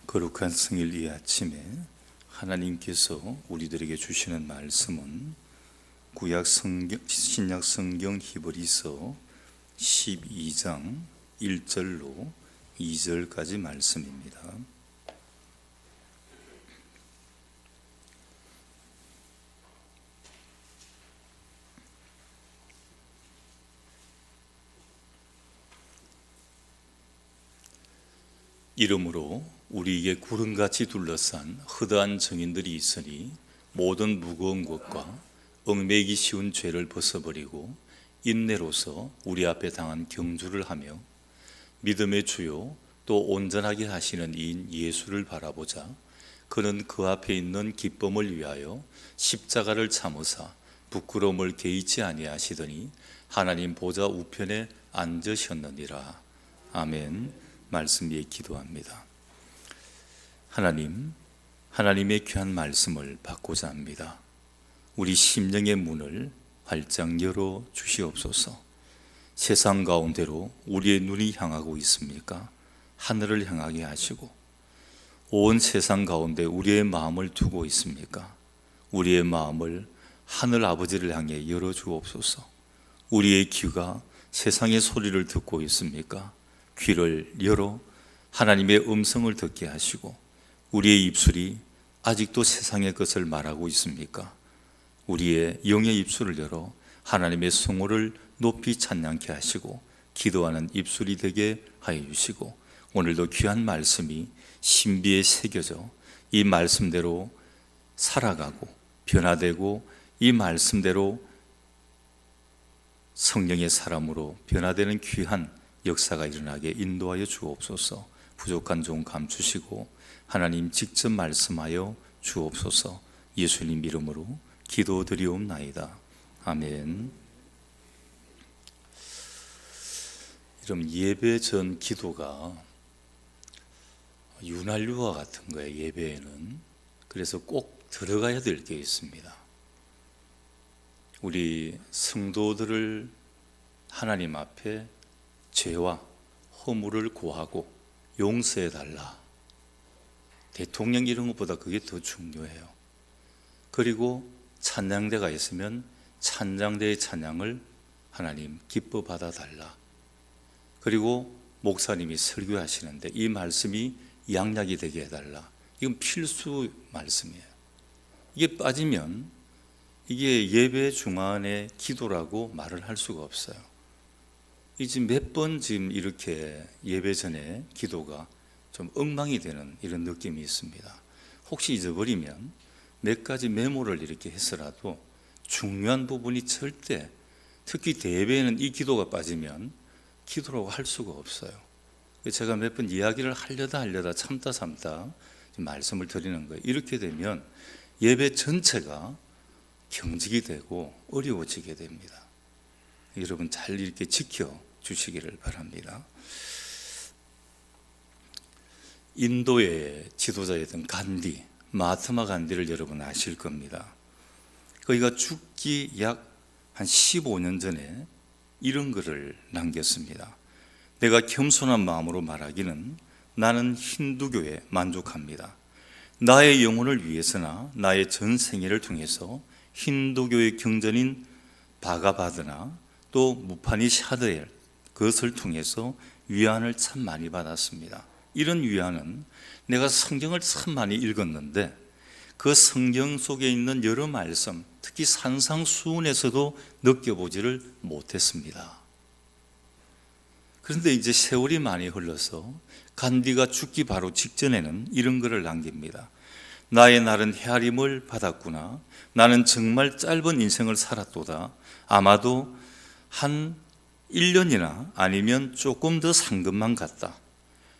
거룩한 승일 이 아침에 하나님께서 우리들에게 주시는 말씀은 신약 성경 히브리서 12장 1절로 2절까지 말씀입니다. 이러므로 우리에게 구름같이 둘러싼 허다한 증인들이 있으니 모든 무거운 것과 얽매이기 쉬운 죄를 벗어버리고 인내로서 우리 앞에 당한 경주를 하며 믿음의 주요 또 온전하게 하시는 이인 예수를 바라보자. 그는 그 앞에 있는 기쁨을 위하여 십자가를 참으사 부끄러움을 개의치 아니하시더니 하나님 보좌 우편에 앉으셨느니라. 아멘. 말씀 위에 기도합니다. 하나님, 하나님의 귀한 말씀을 받고자 합니다. 우리 심령의 문을 활짝 열어 주시옵소서. 세상 가운데로 우리의 눈이 향하고 있습니까? 하늘을 향하게 하시고, 온 세상 가운데 우리의 마음을 두고 있습니까? 우리의 마음을 하늘 아버지를 향해 열어 주옵소서. 우리의 귀가 세상의 소리를 듣고 있습니까? 귀를 열어 하나님의 음성을 듣게 하시고, 우리의 입술이 아직도 세상의 것을 말하고 있습니까? 우리의 영의 입술을 열어 하나님의 성호를 높이 찬양케 하시고 기도하는 입술이 되게 하여 주시고, 오늘도 귀한 말씀이 신비에 새겨져 이 말씀대로 살아가고 변화되고 이 말씀대로 성령의 사람으로 변화되는 귀한 역사가 일어나게 인도하여 주옵소서. 부족한 종 감추시고 하나님 직접 말씀하여 주옵소서. 예수님 이름으로 기도드리옵나이다. 아멘. 여러분, 예배 전 기도가 윤활유와 같은 거예요. 예배에는. 그래서 꼭 들어가야 될 게 있습니다. 우리 성도들을 하나님 앞에 죄와 허물을 고하고 용서해 달라. 대통령 이런 것보다 그게 더 중요해요. 그리고 찬양대가 있으면 찬양대의 찬양을 하나님 기뻐 받아 달라. 그리고 목사님이 설교하시는데 이 말씀이 양약이 되게 해달라. 이건 필수 말씀이에요. 이게 빠지면 이게 예배 중간에 기도라고 말을 할 수가 없어요. 이제 몇 번 지금 이렇게 예배 전에 기도가 좀 엉망이 되는 이런 느낌이 있습니다. 혹시 잊어버리면 몇 가지 메모를 이렇게 해서라도 중요한 부분이 절대, 특히 대예배에는 이 기도가 빠지면 기도라고 할 수가 없어요. 제가 몇 번 이야기를 하려다 참다 말씀을 드리는 거예요. 이렇게 되면 예배 전체가 경직이 되고 어려워지게 됩니다. 여러분 잘 이렇게 지켜 주시기를 바랍니다. 인도의 지도자였던 간디, 마하트마 간디를 여러분 아실 겁니다. 그가 죽기 약 한 15년 전에 이런 글을 남겼습니다. 내가 겸손한 마음으로 말하기는 나는 힌두교에 만족합니다. 나의 영혼을 위해서나 나의 전 생애를 통해서 힌두교의 경전인 바가바드나 또 무파니샤드에 그것을 통해서 위안을 참 많이 받았습니다. 이런 위안은 내가 성경을 참 많이 읽었는데 그 성경 속에 있는 여러 말씀, 특히 산상수훈에서도 느껴보지를 못했습니다. 그런데 이제 세월이 많이 흘러서 간디가 죽기 바로 직전에는 이런 글을 남깁니다. 나의 날은 헤아림을 받았구나. 나는 정말 짧은 인생을 살았도다. 아마도 한 1년이나 아니면 조금 더 산 것만 같다.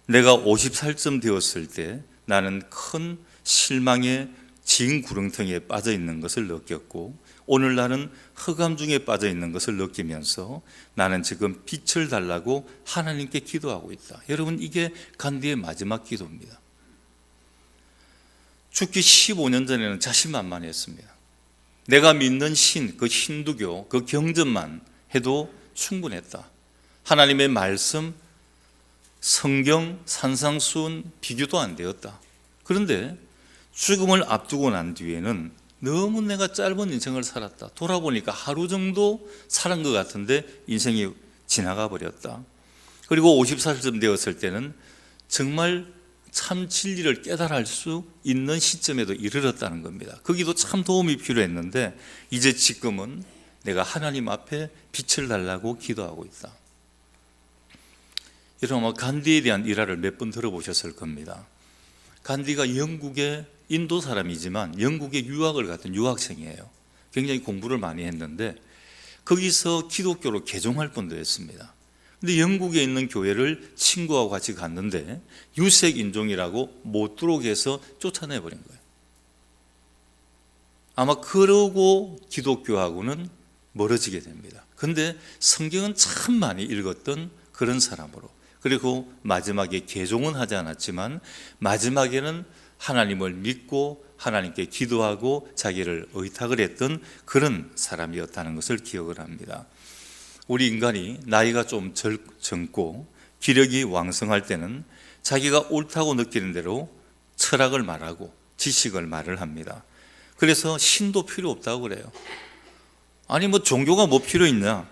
내가 50살쯤 되었을 때 나는 큰 실망의 진 구렁텅이에 빠져 있는 것을 느꼈고, 오늘날은 흑암 중에 빠져 있는 것을 느끼면서 나는 지금 빛을 달라고 하나님께 기도하고 있다. 여러분, 이게 간디의 마지막 기도입니다. 죽기 15년 전에는 자신만만했습니다. 내가 믿는 신, 그 힌두교, 그 경전만 해도 충분했다. 하나님의 말씀, 성경, 산상수훈 비교도 안 되었다. 그런데 죽음을 앞두고 난 뒤에는 너무 내가 짧은 인생을 살았다. 돌아보니까 하루 정도 살은 것 같은데 인생이 지나가 버렸다. 그리고 50살쯤 되었을 때는 정말 참 진리를 깨달을 수 있는 시점에도 이르렀다는 겁니다. 거기도 참 도움이 필요했는데 이제 지금은 내가 하나님 앞에 빛을 달라고 기도하고 있다. 여러분 아마 간디에 대한 일화를 몇 번 들어보셨을 겁니다. 간디가 영국의 인도 사람이지만 영국에 유학을 갔던 유학생이에요. 굉장히 공부를 많이 했는데 거기서 기독교로 개종할 뻔도 했습니다. 근데 영국에 있는 교회를 친구하고 같이 갔는데 유색 인종이라고 못 들어오게 해서 쫓아내버린 거예요. 아마 그러고 기독교하고는 멀어지게 됩니다. 근데 성경은 참 많이 읽었던 그런 사람으로, 그리고 마지막에 개종은 하지 않았지만 마지막에는 하나님을 믿고 하나님께 기도하고 자기를 의탁을 했던 그런 사람이었다는 것을 기억을 합니다. 우리 인간이 나이가 좀 젊고 기력이 왕성할 때는 자기가 옳다고 느끼는 대로 철학을 말하고 지식을 말을 합니다. 그래서 신도 필요 없다고 그래요. 아니 뭐 종교가 뭐 필요 있냐?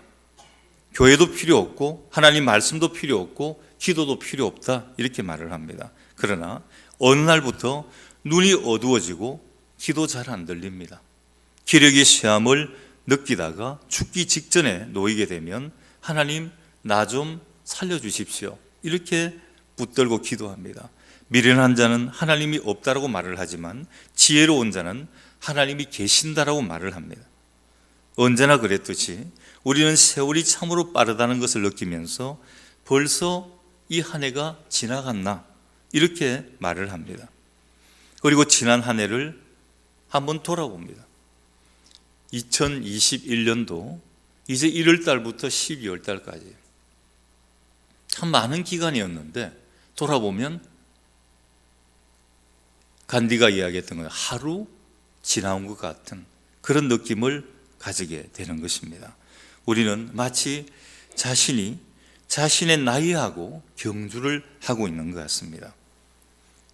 교회도 필요 없고 하나님 말씀도 필요 없고 기도도 필요 없다 이렇게 말을 합니다. 그러나 어느 날부터 눈이 어두워지고 기도 잘 안 들립니다. 기력의 쇠함을 느끼다가 죽기 직전에 놓이게 되면 하나님 나 좀 살려주십시오 이렇게 붙들고 기도합니다. 미련한 자는 하나님이 없다라고 말을 하지만 지혜로운 자는 하나님이 계신다라고 말을 합니다. 언제나 그랬듯이 우리는 세월이 참으로 빠르다는 것을 느끼면서 벌써 이 한 해가 지나갔나 이렇게 말을 합니다. 그리고 지난 한 해를 한번 돌아봅니다. 2021년도 이제 1월 달부터 12월 달까지 참 많은 기간이었는데 돌아보면 간디가 이야기했던 건 하루 지나온 것 같은 그런 느낌을 가지게 되는 것입니다. 우리는 마치 자신이 자신의 나이하고 경주를 하고 있는 것 같습니다.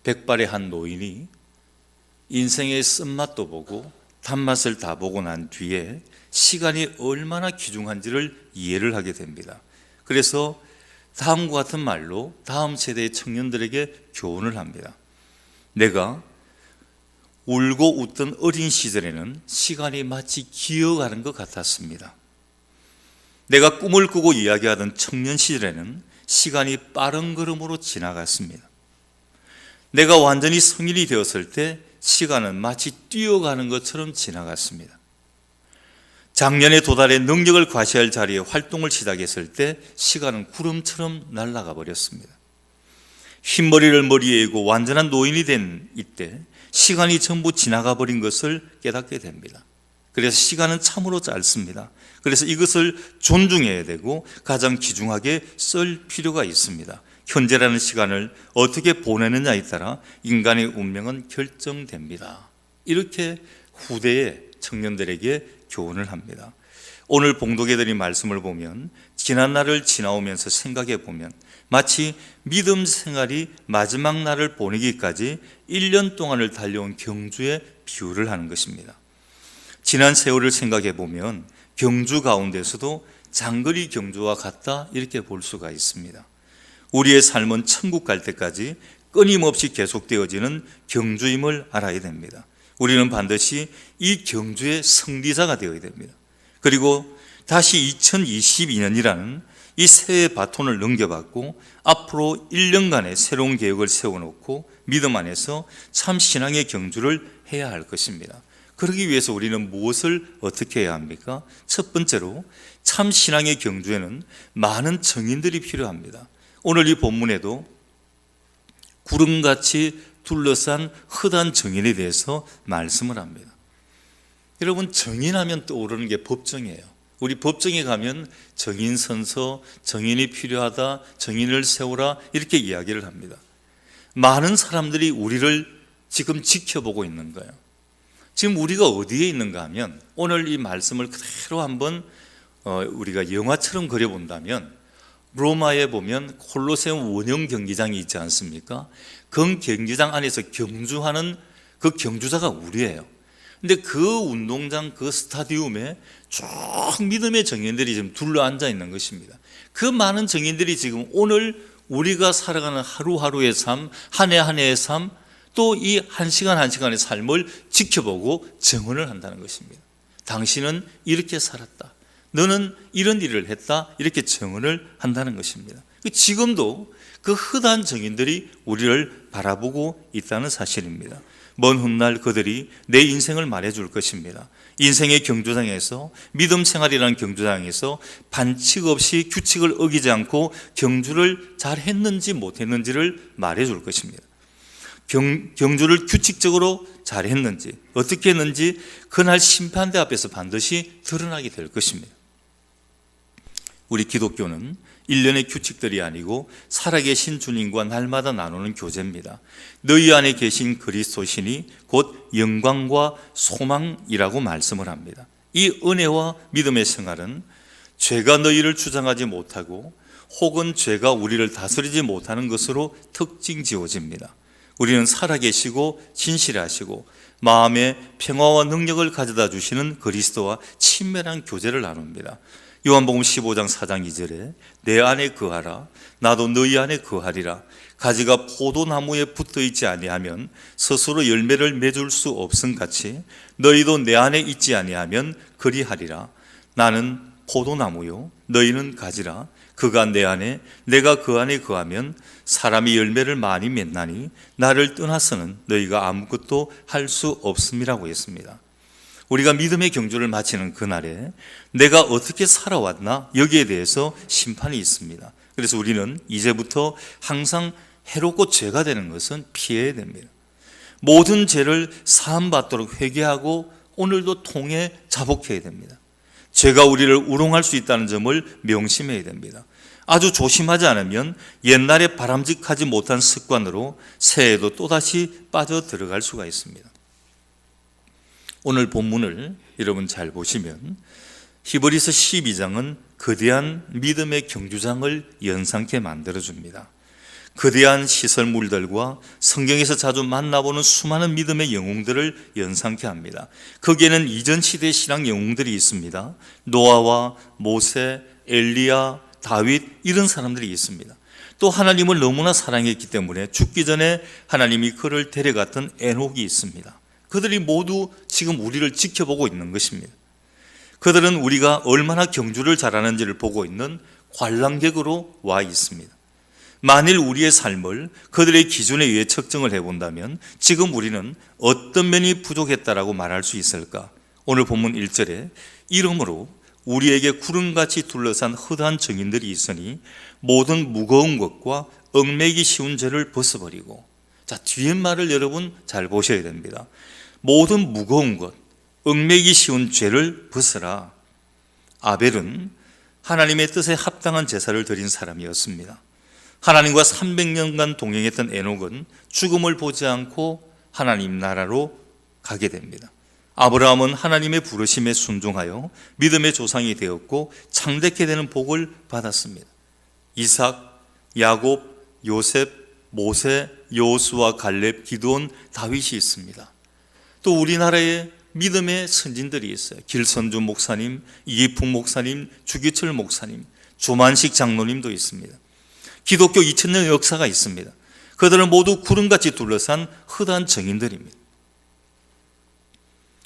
백발의 한 노인이 인생의 쓴맛도 보고 단맛을 다 보고 난 뒤에 시간이 얼마나 귀중한지를 이해를 하게 됩니다. 그래서 다음과 같은 말로 다음 세대의 청년들에게 교훈을 합니다. 내가 울고 웃던 어린 시절에는 시간이 마치 기어가는 것 같았습니다. 내가 꿈을 꾸고 이야기하던 청년 시절에는 시간이 빠른 걸음으로 지나갔습니다. 내가 완전히 성인이 되었을 때 시간은 마치 뛰어가는 것처럼 지나갔습니다. 작년에 도달해 능력을 과시할 자리에 활동을 시작했을 때 시간은 구름처럼 날아가 버렸습니다. 흰머리를 머리에 이고 완전한 노인이 된 이때 시간이 전부 지나가 버린 것을 깨닫게 됩니다. 그래서 시간은 참으로 짧습니다. 그래서 이것을 존중해야 되고 가장 귀중하게 쓸 필요가 있습니다. 현재라는 시간을 어떻게 보내느냐에 따라 인간의 운명은 결정됩니다. 이렇게 후대의 청년들에게 교훈을 합니다. 오늘 봉독해드린 말씀을 보면 지난 날을 지나오면서 생각해 보면 마치 믿음 생활이 마지막 날을 보내기까지 1년 동안을 달려온 경주에 비유를 하는 것입니다. 지난 세월을 생각해 보면 경주 가운데서도 장거리 경주와 같다 이렇게 볼 수가 있습니다. 우리의 삶은 천국 갈 때까지 끊임없이 계속되어지는 경주임을 알아야 됩니다. 우리는 반드시 이 경주의 승리자가 되어야 됩니다. 그리고 다시 2022년이라는 이 새해 바톤을 넘겨받고 앞으로 1년간의 새로운 계획을 세워놓고 믿음 안에서 참 신앙의 경주를 해야 할 것입니다. 그러기 위해서 우리는 무엇을 어떻게 해야 합니까? 첫 번째로 참 신앙의 경주에는 많은 증인들이 필요합니다. 오늘 이 본문에도 구름같이 둘러싼 흑한 증인에 대해서 말씀을 합니다. 여러분, 증인하면 떠오르는 게 법정이에요. 우리 법정에 가면 증인 선서, 증인이 필요하다, 증인을 세우라 이렇게 이야기를 합니다. 많은 사람들이 우리를 지금 지켜보고 있는 거예요. 지금 우리가 어디에 있는가 하면 오늘 이 말씀을 그대로 한번 우리가 영화처럼 그려본다면 로마에 보면 콜로세움 원형 경기장이 있지 않습니까? 그 경기장 안에서 경주하는 그 경주자가 우리예요. 근데 그 운동장 그 스타디움에 쭉 믿음의 정인들이 지금 둘러앉아 있는 것입니다. 그 많은 정인들이 지금 오늘 우리가 살아가는 하루하루의 삶, 한 해 한 해의 삶, 또 이 한 시간 한 시간의 삶을 지켜보고 증언을 한다는 것입니다. 당신은 이렇게 살았다, 너는 이런 일을 했다, 이렇게 증언을 한다는 것입니다. 지금도 그 흔한 정인들이 우리를 바라보고 있다는 사실입니다. 먼 훗날 그들이 내 인생을 말해줄 것입니다. 인생의 경주장에서, 믿음 생활이라는 경주장에서 반칙 없이 규칙을 어기지 않고 경주를 잘 했는지 못했는지를 말해줄 것입니다. 경주를 규칙적으로 잘 했는지 어떻게 했는지 그날 심판대 앞에서 반드시 드러나게 될 것입니다. 우리 기독교는 일련의 규칙들이 아니고 살아계신 주님과 날마다 나누는 교제입니다. 너희 안에 계신 그리스도시니 곧 영광과 소망이라고 말씀을 합니다. 이 은혜와 믿음의 생활은 죄가 너희를 주장하지 못하고 혹은 죄가 우리를 다스리지 못하는 것으로 특징 지어집니다. 우리는 살아계시고 진실하시고 마음의 평화와 능력을 가져다 주시는 그리스도와 친밀한 교제를 나눕니다. 요한복음 15장 4장 2절에 내 안에 거하라 나도 너희 안에 거하리라. 가지가 포도나무에 붙어있지 아니하면 스스로 열매를 맺을 수 없음 같이 너희도 내 안에 있지 아니하면 그리하리라. 나는 포도나무요 너희는 가지라. 그가 내 안에 내가 그 안에 거하면 사람이 열매를 많이 맺나니 나를 떠나서는 너희가 아무것도 할 수 없음이라고 했습니다. 우리가 믿음의 경주를 마치는 그날에 내가 어떻게 살아왔나 여기에 대해서 심판이 있습니다. 그래서 우리는 이제부터 항상 해롭고 죄가 되는 것은 피해야 됩니다. 모든 죄를 사함받도록 회개하고 오늘도 통해 자복해야 됩니다. 죄가 우리를 우롱할 수 있다는 점을 명심해야 됩니다. 아주 조심하지 않으면 옛날에 바람직하지 못한 습관으로 새해에도 또다시 빠져 들어갈 수가 있습니다. 오늘 본문을 여러분 잘 보시면 히브리서 12장은 거대한 믿음의 경주장을 연상케 만들어줍니다. 거대한 시설물들과 성경에서 자주 만나보는 수많은 믿음의 영웅들을 연상케 합니다. 거기에는 이전 시대 신앙 영웅들이 있습니다. 노아와 모세, 엘리야, 다윗 이런 사람들이 있습니다. 또 하나님을 너무나 사랑했기 때문에 죽기 전에 하나님이 그를 데려갔던 에녹이 있습니다. 그들이 모두 지금 우리를 지켜보고 있는 것입니다. 그들은 우리가 얼마나 경주를 잘하는지를 보고 있는 관람객으로 와 있습니다. 만일 우리의 삶을 그들의 기준에 의해 측정을 해본다면 지금 우리는 어떤 면이 부족했다라고 말할 수 있을까? 오늘 본문 1절에 이러므로 우리에게 구름같이 둘러싼 허다한 증인들이 있으니 모든 무거운 것과 얽매기 쉬운 죄를 벗어버리고, 자, 뒤에 말을 여러분 잘 보셔야 됩니다. 모든 무거운 것, 얽매기 쉬운 죄를 벗으라. 아벨은 하나님의 뜻에 합당한 제사를 드린 사람이었습니다. 하나님과 300년간 동행했던 에녹은 죽음을 보지 않고 하나님 나라로 가게 됩니다. 아브라함은 하나님의 부르심에 순종하여 믿음의 조상이 되었고 창대케 되는 복을 받았습니다. 이삭, 야곱, 요셉, 모세, 여호수아, 갈렙, 기드온, 다윗이 있습니다. 또 우리나라에 믿음의 선진들이 있어요. 길선주 목사님, 이기풍 목사님, 주기철 목사님, 조만식 장로님도 있습니다. 기독교 2000년 역사가 있습니다. 그들은 모두 구름같이 둘러싼 허다한 정인들입니다.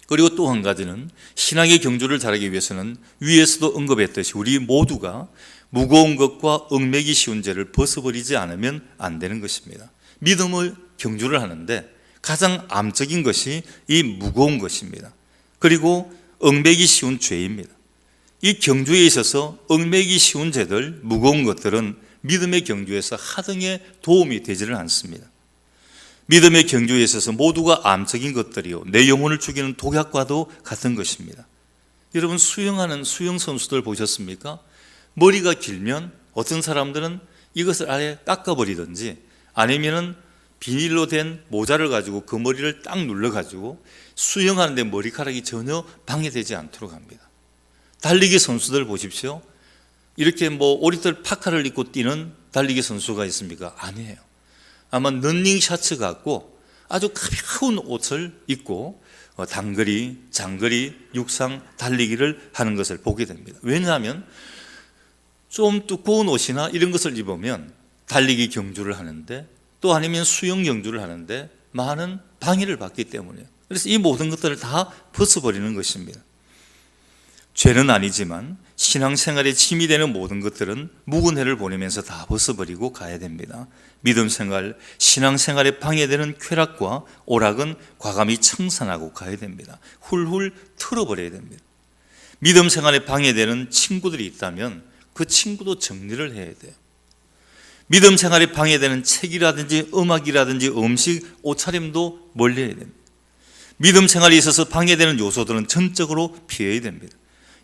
그리고 또 한 가지는 신앙의 경주를 잘하기 위해서는 위에서도 언급했듯이 우리 모두가 무거운 것과 얽매기 쉬운 죄를 벗어버리지 않으면 안 되는 것입니다. 믿음을 경주를 하는데 가장 암적인 것이 이 무거운 것입니다. 그리고 얽매기 쉬운 죄입니다. 이 경주에 있어서 얽매기 쉬운 죄들, 무거운 것들은 믿음의 경주에서 하등에 도움이 되지를 않습니다. 믿음의 경주에 있어서 모두가 암적인 것들이요, 내 영혼을 죽이는 독약과도 같은 것입니다. 여러분 수영하는 수영 선수들 보셨습니까? 머리가 길면 어떤 사람들은 이것을 아예 깎아버리든지 아니면은 비닐로 된 모자를 가지고 그 머리를 딱 눌러가지고 수영하는데 머리카락이 전혀 방해되지 않도록 합니다. 달리기 선수들 보십시오. 이렇게 오리털 파카를 입고 뛰는 달리기 선수가 있습니까? 아니에요. 아마 런닝 셔츠 같고 아주 가벼운 옷을 입고 단거리, 장거리, 육상 달리기를 하는 것을 보게 됩니다. 왜냐하면 좀 두꺼운 옷이나 이런 것을 입으면 달리기 경주를 하는데, 또 아니면 수영 경주를 하는데 많은 방해를 받기 때문이에요. 그래서 이 모든 것들을 다 벗어버리는 것입니다. 죄는 아니지만 신앙생활에 짐이 되는 모든 것들은 묵은 해를 보내면서 다 벗어버리고 가야 됩니다. 믿음생활, 신앙생활에 방해되는 쾌락과 오락은 과감히 청산하고 가야 됩니다. 훌훌 털어버려야 됩니다. 믿음생활에 방해되는 친구들이 있다면 그 친구도 정리를 해야 돼요. 믿음생활에 방해되는 책이라든지 음악이라든지 음식, 옷차림도 멀리해야 됩니다. 믿음생활에 있어서 방해되는 요소들은 전적으로 피해야 됩니다.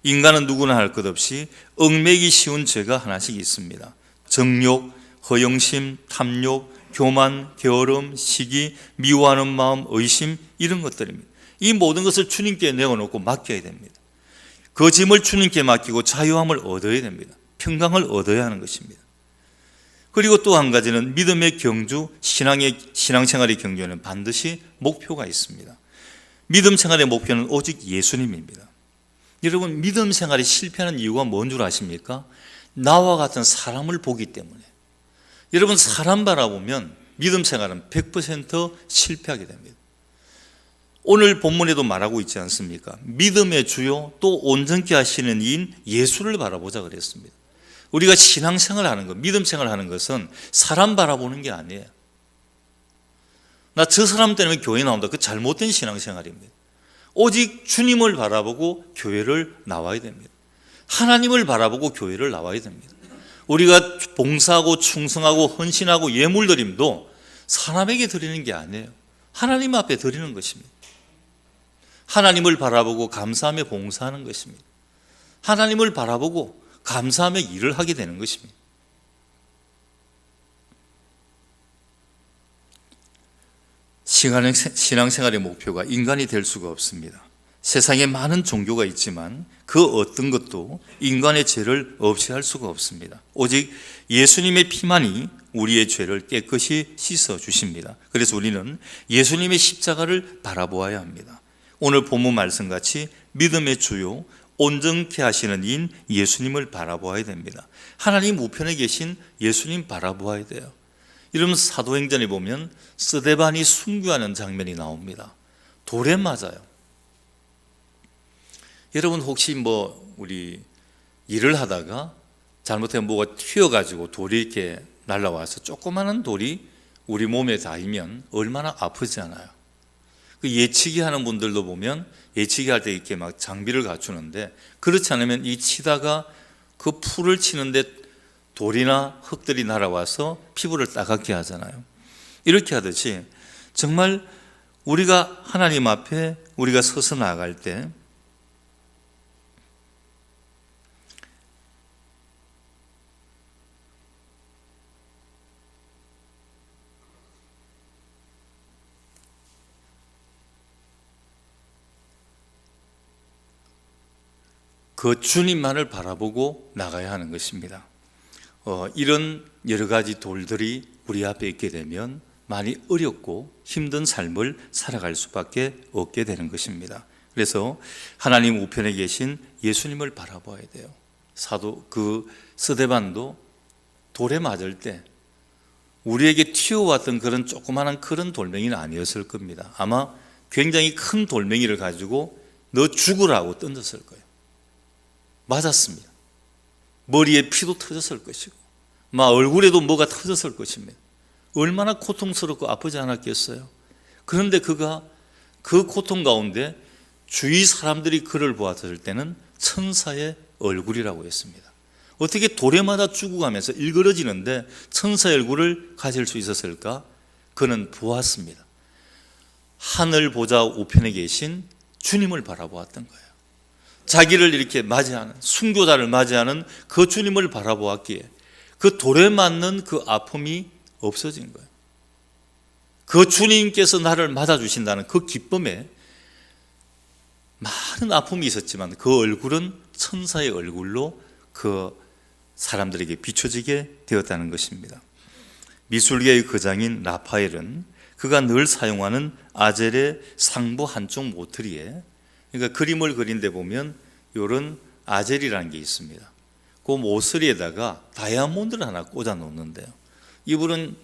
인간은 누구나 할 것 없이 얽매이기 쉬운 죄가 하나씩 있습니다. 정욕, 허영심, 탐욕, 교만, 게으름, 시기, 미워하는 마음, 의심, 이런 것들입니다. 이 모든 것을 주님께 내어놓고 맡겨야 됩니다. 그 짐을 주님께 맡기고 자유함을 얻어야 됩니다. 평강을 얻어야 하는 것입니다. 그리고 또 한 가지는 믿음의 경주, 신앙생활의 경주에는 반드시 목표가 있습니다. 믿음 생활의 목표는 오직 예수님입니다. 여러분, 믿음 생활이 실패하는 이유가 뭔 줄 아십니까? 나와 같은 사람을 보기 때문에. 여러분, 사람 바라보면 믿음 생활은 100% 실패하게 됩니다. 오늘 본문에도 말하고 있지 않습니까? 믿음의 주요 또 온전케 하시는 이인 예수를 바라보자 그랬습니다. 우리가 신앙생활을 하는 것, 믿음생활을 하는 것은 사람 바라보는 게 아니에요. 나 저 사람 때문에 교회 나온다. 그 잘못된 신앙생활입니다. 오직 주님을 바라보고 교회를 나와야 됩니다. 하나님을 바라보고 교회를 나와야 됩니다. 우리가 봉사하고 충성하고 헌신하고 예물드림도 사람에게 드리는 게 아니에요. 하나님 앞에 드리는 것입니다. 하나님을 바라보고 감사하며 봉사하는 것입니다. 하나님을 바라보고 감사하며 일을 하게 되는 것입니다. 신앙생활의 목표가 인간이 될 수가 없습니다. 세상에 많은 종교가 있지만 그 어떤 것도 인간의 죄를 없이 할 수가 없습니다. 오직 예수님의 피만이 우리의 죄를 깨끗이 씻어 주십니다. 그래서 우리는 예수님의 십자가를 바라보아야 합니다. 오늘 본문 말씀같이 믿음의 주요 온전케 하시는 이인 예수님을 바라보아야 됩니다. 하나님 우편에 계신 예수님 바라보아야 돼요. 이러면 사도행전에 보면 스데반이 순교하는 장면이 나옵니다. 돌에 맞아요. 여러분, 혹시 우리 일을 하다가 잘못하면 뭐가 튀어가지고 돌이 이렇게 날라와서 조그마한 돌이 우리 몸에 닿으면 얼마나 아프지 않아요? 그 예치기 하는 분들도 보면 예치기 할 때 이렇게 막 장비를 갖추는데, 그렇지 않으면 이 치다가 그 풀을 치는데 돌이나 흙들이 날아와서 피부를 따갑게 하잖아요. 이렇게 하듯이 정말 우리가 하나님 앞에 우리가 서서 나아갈 때 그 주님만을 바라보고 나가야 하는 것입니다. 이런 여러 가지 돌들이 우리 앞에 있게 되면 많이 어렵고 힘든 삶을 살아갈 수밖에 없게 되는 것입니다. 그래서 하나님 우편에 계신 예수님을 바라봐야 돼요. 사도 스데반도 돌에 맞을 때 우리에게 튀어왔던 그런 조그마한 그런 돌멩이는 아니었을 겁니다. 아마 굉장히 큰 돌멩이를 가지고 너 죽으라고 던졌을 거예요. 맞았습니다. 머리에 피도 터졌을 것이고 막 얼굴에도 뭐가 터졌을 것입니다. 얼마나 고통스럽고 아프지 않았겠어요? 그런데 그가 그 고통 가운데 주위 사람들이 그를 보았을 때는 천사의 얼굴이라고 했습니다. 어떻게 돌에 맞아 죽어가면서 일그러지는데 천사의 얼굴을 가질 수 있었을까? 그는 보았습니다. 하늘 보좌 우편에 계신 주님을 바라보았던 거예요. 자기를 이렇게 맞이하는, 순교자를 맞이하는 그 주님을 바라보았기에 그 돌에 맞는 그 아픔이 없어진 거예요. 그 주님께서 나를 맞아주신다는 그 기쁨에 많은 아픔이 있었지만 그 얼굴은 천사의 얼굴로 그 사람들에게 비춰지게 되었다는 것입니다. 미술계의 거장인 라파엘은 그가 늘 사용하는 아젤의 상부 한쪽 모서리에, 그러니까 그림을 그린 데 보면 이런 아젤이라는 게 있습니다. 그 모서리에다가 다이아몬드를 하나 꽂아 놓는데요. 이분은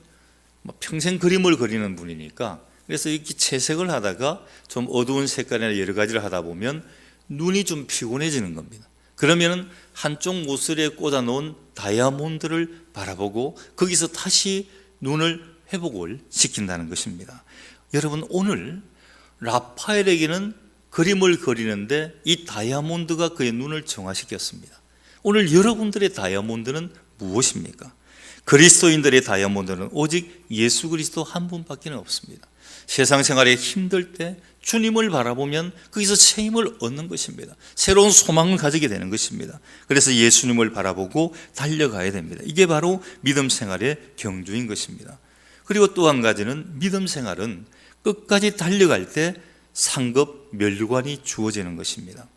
평생 그림을 그리는 분이니까, 그래서 이렇게 채색을 하다가 좀 어두운 색깔이나 여러 가지를 하다 보면 눈이 좀 피곤해지는 겁니다. 그러면 한쪽 모서리에 꽂아 놓은 다이아몬드를 바라보고 거기서 다시 눈을 회복을 시킨다는 것입니다. 여러분, 오늘 라파엘에게는 그림을 그리는데 이 다이아몬드가 그의 눈을 정화시켰습니다. 오늘 여러분들의 다이아몬드는 무엇입니까? 그리스도인들의 다이아몬드는 오직 예수 그리스도 한 분밖에 없습니다. 세상 생활에 힘들 때 주님을 바라보면 거기서 새 힘을 얻는 것입니다. 새로운 소망을 가지게 되는 것입니다. 그래서 예수님을 바라보고 달려가야 됩니다. 이게 바로 믿음 생활의 경주인 것입니다. 그리고 또 한 가지는 믿음 생활은 끝까지 달려갈 때 상급 면류관이 주어지는 것입니다.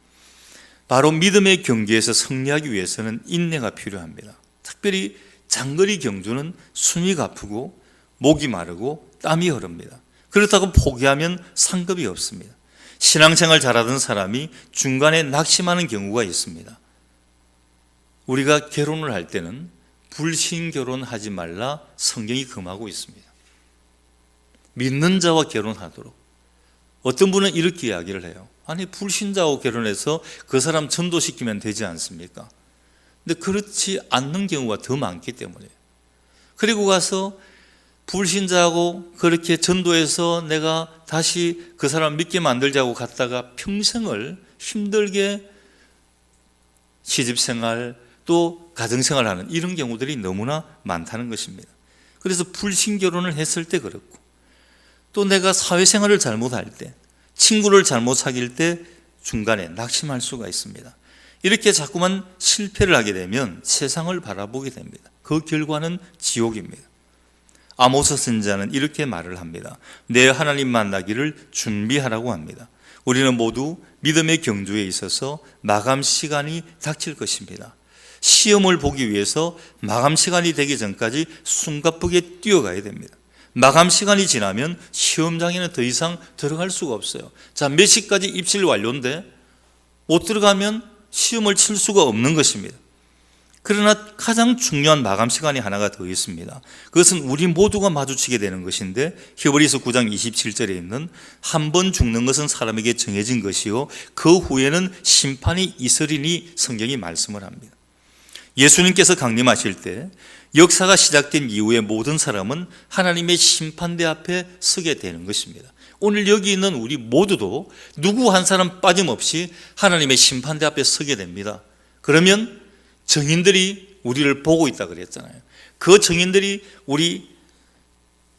바로 믿음의 경기에서 승리하기 위해서는 인내가 필요합니다. 특별히 장거리 경주는 숨이 가쁘고 목이 마르고 땀이 흐릅니다. 그렇다고 포기하면 상급이 없습니다. 신앙생활 잘하던 사람이 중간에 낙심하는 경우가 있습니다. 우리가 결혼을 할 때는 불신 결혼하지 말라 성경이 금하고 있습니다. 믿는 자와 결혼하도록. 어떤 분은 이렇게 이야기를 해요. 아니, 불신자하고 결혼해서 그 사람 전도시키면 되지 않습니까? 근데 그렇지 않는 경우가 더 많기 때문에. 그리고 가서 불신자하고 그렇게 전도해서 내가 다시 그 사람 믿게 만들자고 갔다가 평생을 힘들게 시집생활 또 가정생활하는 이런 경우들이 너무나 많다는 것입니다. 그래서 불신 결혼을 했을 때 그렇고, 또 내가 사회생활을 잘못할 때, 친구를 잘못 사귈 때 중간에 낙심할 수가 있습니다. 이렇게 자꾸만 실패를 하게 되면 세상을 바라보게 됩니다. 그 결과는 지옥입니다. 아모스 선지자는 이렇게 말을 합니다. 내 하나님 만나기를 준비하라고 합니다. 우리는 모두 믿음의 경주에 있어서 마감 시간이 닥칠 것입니다. 시험을 보기 위해서 마감 시간이 되기 전까지 숨가쁘게 뛰어가야 됩니다. 마감 시간이 지나면 시험장에는 더 이상 들어갈 수가 없어요. 자, 몇 시까지 입실 완료인데 못 들어가면 시험을 칠 수가 없는 것입니다. 그러나 가장 중요한 마감 시간이 하나가 더 있습니다. 그것은 우리 모두가 마주치게 되는 것인데, 히브리서 9장 27절에 있는 한 번 죽는 것은 사람에게 정해진 것이요 그 후에는 심판이 있으리니 성경이 말씀을 합니다. 예수님께서 강림하실 때 역사가 시작된 이후에 모든 사람은 하나님의 심판대 앞에 서게 되는 것입니다. 오늘 여기 있는 우리 모두도 누구 한 사람 빠짐없이 하나님의 심판대 앞에 서게 됩니다. 그러면 정인들이 우리를 보고 있다 그랬잖아요. 그 정인들이 우리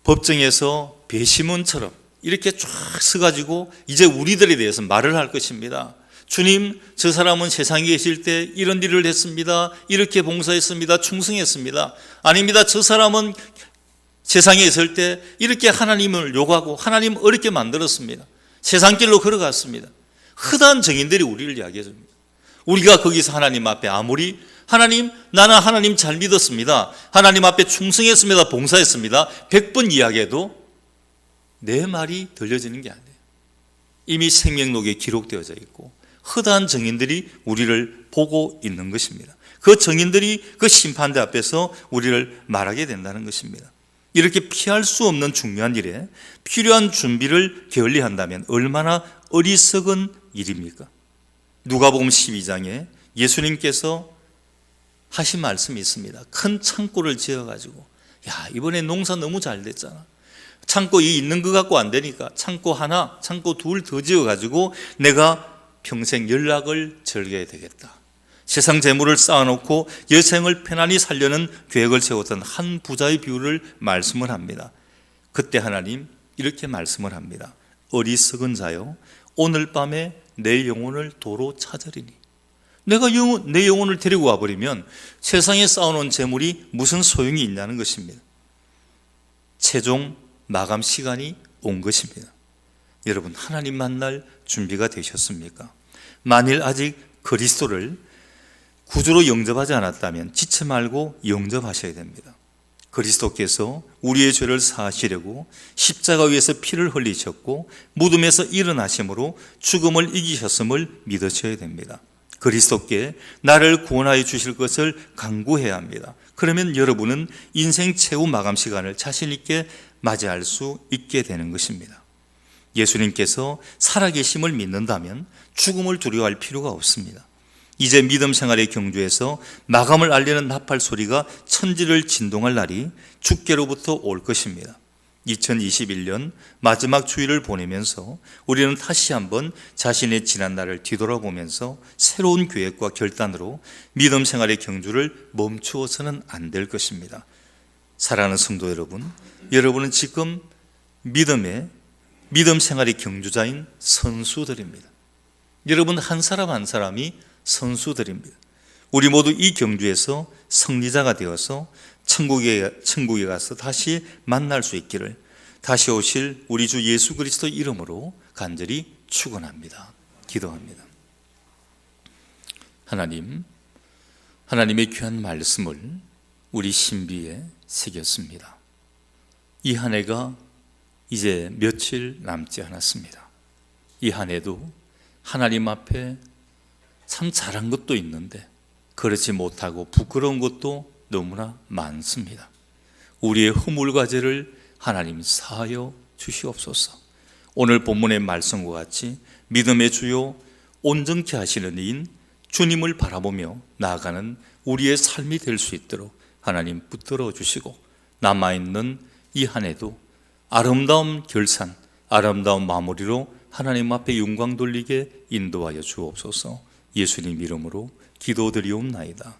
법정에서 배심원처럼 이렇게 쫙 서가지고 이제 우리들에 대해서 말을 할 것입니다. 주님, 저 사람은 세상에 계실 때 이런 일을 했습니다. 이렇게 봉사했습니다. 충성했습니다. 아닙니다. 저 사람은 세상에 있을 때 이렇게 하나님을 요구하고 하나님 어렵게 만들었습니다. 세상길로 걸어갔습니다. 허다한 정인들이 우리를 이야기해 줍니다. 우리가 거기서 하나님 앞에 아무리 하나님, 나는 하나님 잘 믿었습니다. 하나님 앞에 충성했습니다. 봉사했습니다. 100번 이야기해도 내 말이 들려지는 게 아니에요. 이미 생명록에 기록되어져 있고 허다한 정인들이 우리를 보고 있는 것입니다. 그 정인들이 그 심판대 앞에서 우리를 말하게 된다는 것입니다. 이렇게 피할 수 없는 중요한 일에 필요한 준비를 게을리한다면 얼마나 어리석은 일입니까? 누가복음 12장에 예수님께서 하신 말씀이 있습니다. 큰 창고를 지어가지고, 야, 이번에 농사 너무 잘 됐잖아. 창고 이 있는 거 갖고 안 되니까 창고 하나, 창고 둘 더 지어가지고 내가 평생 연락을 절개해야 되겠다. 세상 재물을 쌓아놓고 여생을 편안히 살려는 계획을 세웠던 한 부자의 비유를 말씀을 합니다. 그때 하나님 이렇게 말씀을 합니다. 어리석은 자요, 오늘 밤에 내 영혼을 도로 찾으리니. 내가 내 영혼을 데리고 와버리면 세상에 쌓아놓은 재물이 무슨 소용이 있냐는 것입니다. 최종 마감 시간이 온 것입니다. 여러분, 하나님 만날 준비가 되셨습니까? 만일 아직 그리스도를 구주로 영접하지 않았다면 지체 말고 영접하셔야 됩니다. 그리스도께서 우리의 죄를 사하시려고 십자가 위에서 피를 흘리셨고 무덤에서 일어나심으로 죽음을 이기셨음을 믿으셔야 됩니다. 그리스도께 나를 구원하여 주실 것을 간구해야 합니다. 그러면 여러분은 인생 최후 마감 시간을 자신 있게 맞이할 수 있게 되는 것입니다. 예수님께서 살아계심을 믿는다면 죽음을 두려워할 필요가 없습니다. 이제 믿음 생활의 경주에서 마감을 알리는 나팔 소리가 천지를 진동할 날이 주께로부터 올 것입니다. 2021년 마지막 주일을 보내면서 우리는 다시 한번 자신의 지난 날을 뒤돌아보면서 새로운 계획과 결단으로 믿음 생활의 경주를 멈추어서는 안 될 것입니다. 사랑하는 성도 여러분, 여러분은 지금 믿음 생활의 경주자인 선수들입니다. 여러분 한 사람 한 사람이 선수들입니다. 우리 모두 이 경주에서 승리자가 되어서 천국에 가서 다시 만날 수 있기를 다시 오실 우리 주 예수 그리스도 이름으로 간절히 축원합니다. 기도합니다. 하나님의 귀한 말씀을 우리 신비에 새겼습니다. 이 한 해가 이제 며칠 남지 않았습니다. 이 한 해도 하나님 앞에 참 잘한 것도 있는데 그렇지 못하고 부끄러운 것도 너무나 많습니다. 우리의 허물과 죄를 하나님 사하여 주시옵소서. 오늘 본문의 말씀과 같이 믿음의 주요 온전케 하시는 이인 주님을 바라보며 나아가는 우리의 삶이 될 수 있도록 하나님 붙들어 주시고 남아있는 이 한 해도 아름다운 결산, 아름다운 마무리로 하나님 앞에 영광 돌리게 인도하여 주옵소서. 예수님 이름으로 기도드리옵나이다.